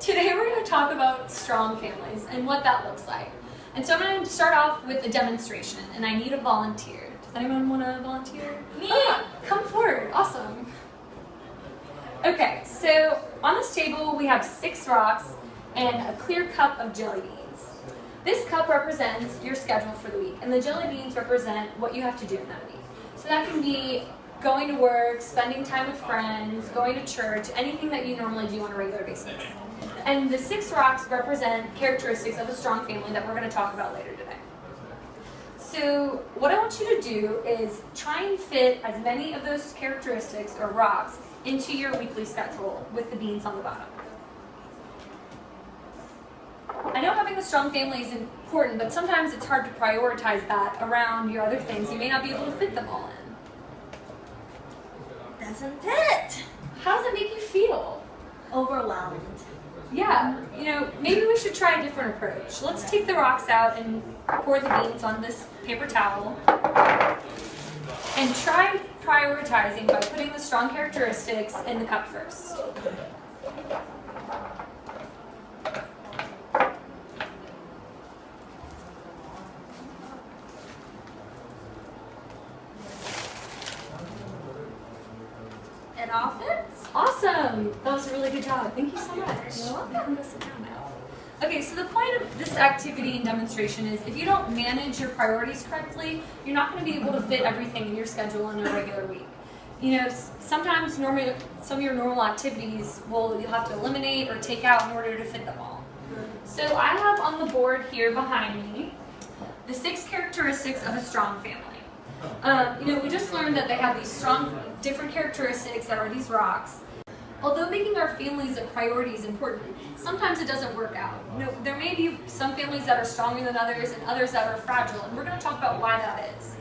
Today we're going to talk about strong families and what that looks like. And so I'm going to start off with a demonstration, and I need a volunteer. Does anyone want to volunteer? Me! Come forward. Awesome. Okay, so on this table we have 6 rocks and a clear cup of jelly beans. This cup represents your schedule for the week, and the jelly beans represent what you have to do in that week. So that can be going to work, spending time with friends, going to church, anything that you normally do on a regular basis. And the 6 rocks represent characteristics of a strong family that we're going to talk about later today. So what I want you to do is try and fit as many of those characteristics or rocks into your weekly schedule with the beans on the bottom. I know having a strong family is important, but sometimes it's hard to prioritize that around your other things. You may not be able to fit them all in. Doesn't fit. How does it make you feel? Overwhelmed. Yeah, maybe we should try a different approach. Let's take the rocks out and pour the beans on this paper towel. And try prioritizing by putting the strong characteristics in the cup first. It all fits? Awesome! That was a really good job. Thank you so much. You're welcome. You can go sit down now. Okay, so the point of this activity and demonstration is if you don't manage your priorities correctly, you're not going to be able to fit everything in your schedule in a regular week. Sometimes some of your normal activities you'll have to eliminate or take out in order to fit them all. So I have on the board here behind me the 6 characteristics of a strong family. We just learned that they have these strong, different characteristics that are these rocks. Although making our families a priority is important, sometimes it doesn't work out. There may be some families that are stronger than others and others that are fragile, and we're going to talk about why that is.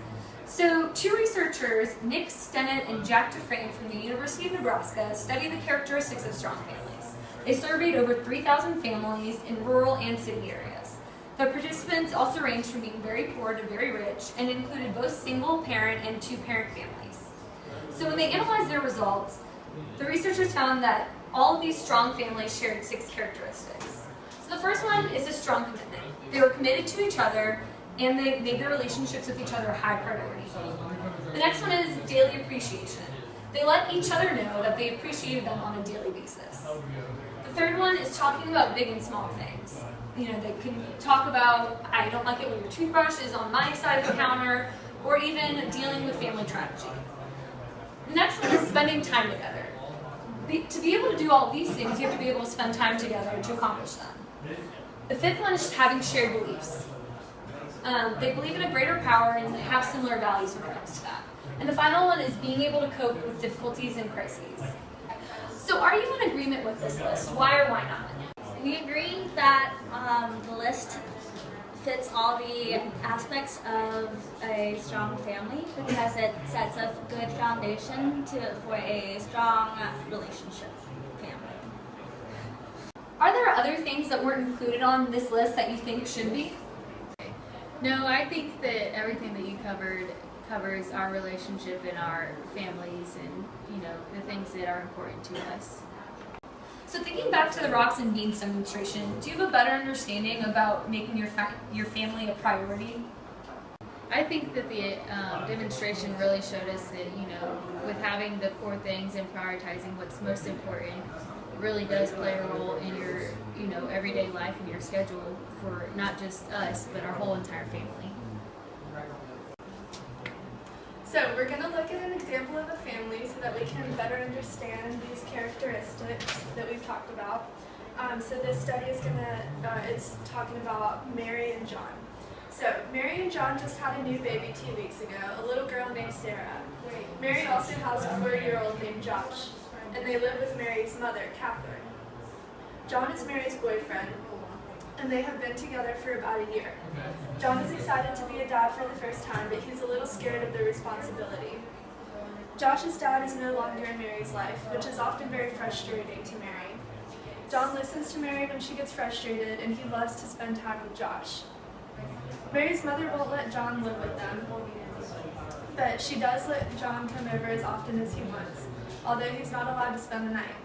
So 2 researchers, Nick Stennett and Jack Dufresne from the University of Nebraska, studied the characteristics of strong families. They surveyed over 3,000 families in rural and city areas. The participants also ranged from being very poor to very rich and included both single-parent and 2-parent families. So when they analyzed their results, the researchers found that all of these strong families shared 6 characteristics. So the first one is a strong commitment. They were committed to each other, and they made their relationships with each other a high priority. The next one is daily appreciation. They let each other know that they appreciated them on a daily basis. The third one is talking about big and small things. They can talk about, I don't like it when your toothbrush is on my side of the counter, or even dealing with family tragedy. The next one is spending time together. To be able to do all these things, you have to be able to spend time together to accomplish them. The 5th one is having shared beliefs. They believe in a greater power and have similar values when it comes to that. And the final one is being able to cope with difficulties and crises. So are you in agreement with this list? Why or why not? We agree that the list fits all the aspects of a strong family because it sets a good foundation for a strong relationship family. Are there other things that weren't included on this list that you think should be? No, I think that everything that you covered covers our relationship and our families and, the things that are important to us. So thinking back to the rocks and beans demonstration, do you have a better understanding about making your family a priority? I think that the demonstration really showed us that, with having the core things and prioritizing what's most important really does play a role in your, everyday life and your schedule for not just us, but our whole entire family. So we're going to look at an example of a family so that we can better understand these characteristics that we've talked about. So this study is it's talking about Mary and John. So Mary and John just had a new baby 2 weeks ago, a little girl named Sarah. Mary also has a 4-year-old named Josh, and they live with Mary's mother, Catherine. John is Mary's boyfriend, and they have been together for about a year. John is excited to be a dad for the first time, but he's a little scared of the responsibility. Josh's dad is no longer in Mary's life, which is often very frustrating to Mary. John listens to Mary when she gets frustrated, and he loves to spend time with Josh. Mary's mother won't let John live with them, but she does let John come over as often as he wants, although he's not allowed to spend the night.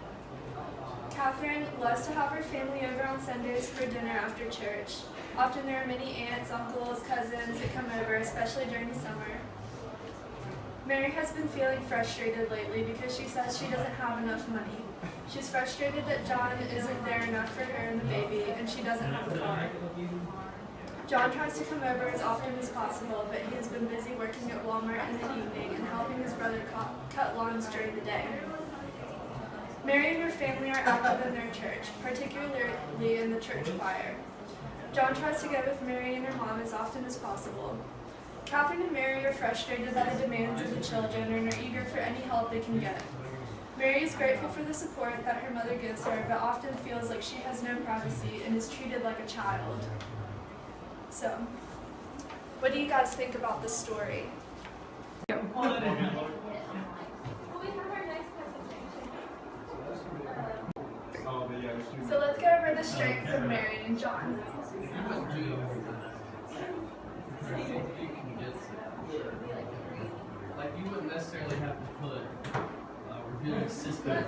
Catherine loves to have her family over on Sundays for dinner after church. Often there are many aunts, uncles, cousins that come over, especially during the summer. Mary has been feeling frustrated lately because she says she doesn't have enough money. She's frustrated that John isn't there enough for her and the baby, and she doesn't have a car. John tries to come over as often as possible, but he has been busy working at Walmart in the evening and helping his brother cut lawns during the day. Mary and her family are active in their church, particularly in the church choir. John tries to go with Mary and her mom as often as possible. Catherine and Mary are frustrated by the demands of the children and are eager for any help they can get. Mary is grateful for the support that her mother gives her, but often feels like she has no privacy and is treated like a child. So, what do you guys think about this story? So let's go over the strengths of Mary and John. Like you wouldn't necessarily have to put revealing system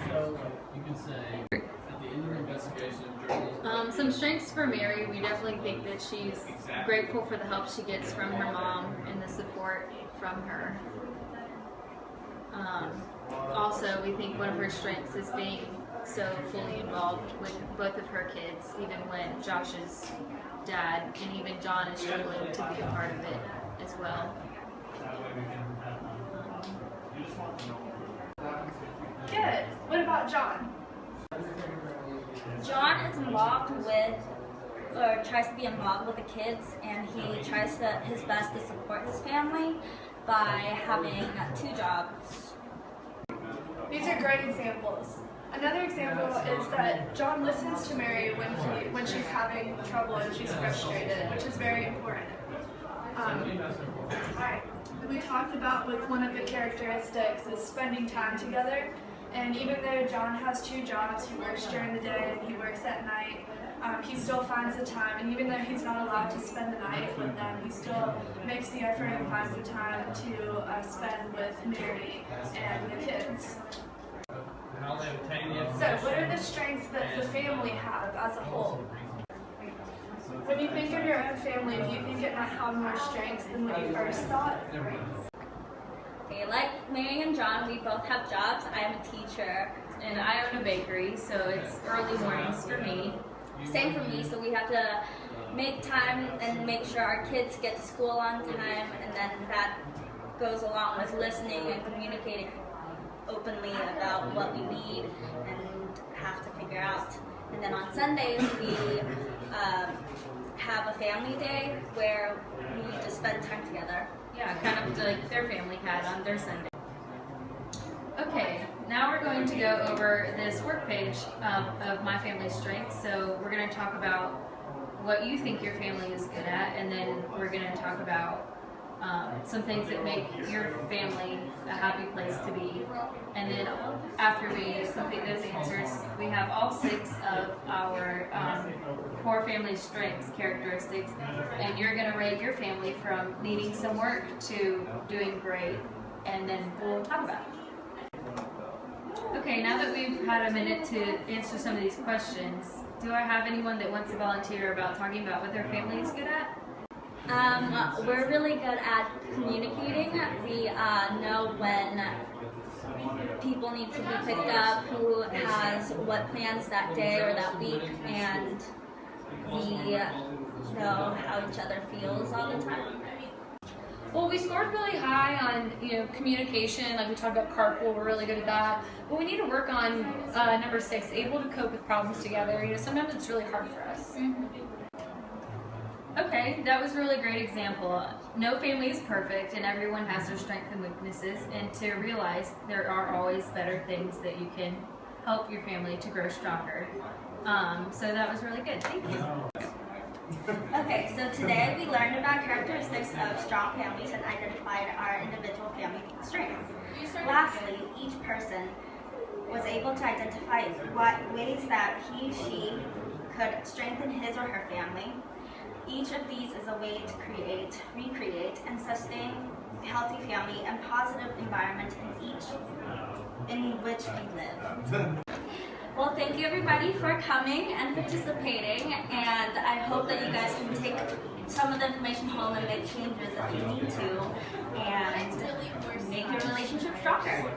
so like you can say at the end of the investigation journalism. Some strengths for Mary, we definitely think that she's grateful for the help she gets from her mom and the support from her. Also, we think one of her strengths is being so fully involved with both of her kids, even when Josh's dad and even John is struggling to be a part of it as well. Good. What about John? John is involved with, or tries to be involved with the kids, and he tries his best to support his family by having 2 jobs. These are great examples. Another example is that John listens to Mary when she's having trouble and she's frustrated, which is very important. Alright, we talked about with one of the characteristics is spending time together. And even though John has 2 jobs, he works during the day and he works at night, he still finds the time. And even though he's not allowed to spend the night with them, he still makes the effort and finds the time to spend with Mary and the kids. So, what are the strengths that the family have as a whole? When you think of your own family, do you think it might have more strengths than what you first thought? Okay, like Mary and John, we both have jobs. I am a teacher. And I own a bakery, so it's early mornings for me. Same for me, so we have to make time and make sure our kids get to school on time, and then that goes along with listening and communicating openly about what we need and have to figure out. And then on Sundays, we have a family day where we just spend time together. Yeah, kind of like their family had on their Sunday. Okay, now we're going to go over this work page of My Family Strengths. So we're going to talk about what you think your family is good at, and then we're going to talk about some things that make your family a happy place to be. And then after we complete those answers, we have all 6 of our core family strengths characteristics, and you're going to rate your family from needing some work to doing great, and then we'll talk about it. Okay, now that we've had a minute to answer some of these questions, do I have anyone that wants to volunteer about talking about what their family is good at? We're really good at communicating. We know when people need to be picked up, who has what plans that day or that week, and we know how each other feels all the time. Well, we scored really high on, communication, like we talked about carpool, we're really good at that. But we need to work on number 6, able to cope with problems together. Sometimes it's really hard for us. Okay, that was a really great example. No family is perfect, and everyone has their strengths and weaknesses, and to realize there are always better things that you can help your family to grow stronger. So that was really good. Thank you. Okay, so today we learned about characteristics of strong families and identified our individual family strengths. Lastly, each person was able to identify what ways that she could strengthen his or her family. Each of these is a way to create, recreate, and sustain a healthy family and positive environment in which we live. Well, thank you everybody for coming and participating, and I hope that you guys can take some of the information home and make changes if you need to, and make your relationship stronger.